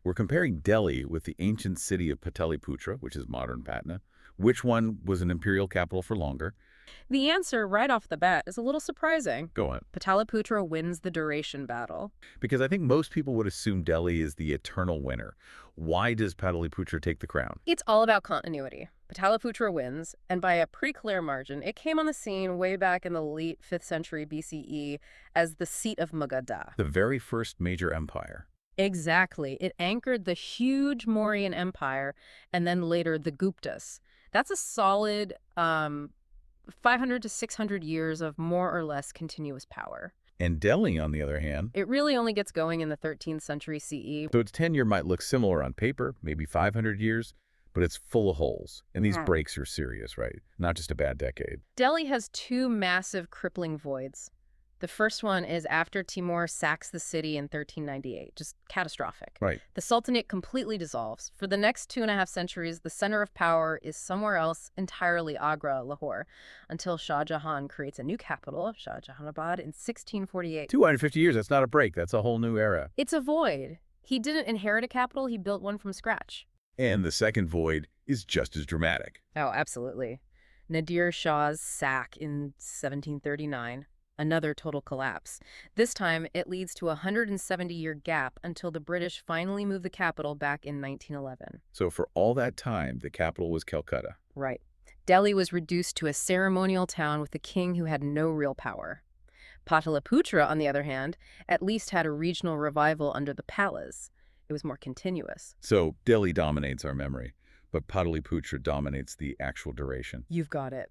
We're comparing Delhi with the ancient city of Pataliputra, which is modern Patna. Which one was an imperial capital for longer? The answer right off the bat is a little surprising. Go on. Pataliputra wins the duration battle. Because I think most people would assume Delhi is the eternal winner. Why does Pataliputra take the crown? It's all about continuity. Pataliputra wins, and by a pretty clear margin, it came on the scene way back in the late 5th century BCE as the seat of Magadha. The very first major empire. Exactly. It anchored the huge Mauryan Empire and then later the Guptas. That's a solid 500 to 600 years of more or less continuous power. And Delhi, on the other hand, It really only gets going in the 13th century CE. so its tenure might look similar on paper, maybe 500 years, but it's full of holes. And these breaks are serious, right? Not just a bad decade. Delhi has two massive crippling voids. The first one is after Timur sacks the city in 1398, just catastrophic. Right. The Sultanate completely dissolves. For the next 2.5 centuries, the center of power is somewhere else, entirely Agra, Lahore, until Shah Jahan creates a new capital, Shah Jahanabad, in 1648. 250 years, that's not a break. That's a whole new era. It's a void. He didn't inherit a capital, he built one from scratch. And the second void is just as dramatic. Oh, absolutely. Nadir Shah's sack in 1739. Another total collapse. This time, it leads to a 170-year gap until the British finally move the capital back in 1911. So for all that time, the capital was Calcutta. Right. Delhi was reduced to a ceremonial town with a king who had no real power. Pataliputra, on the other hand, at least had a regional revival under the Palas. It was more continuous. So Delhi dominates our memory, but Pataliputra dominates the actual duration. You've got it.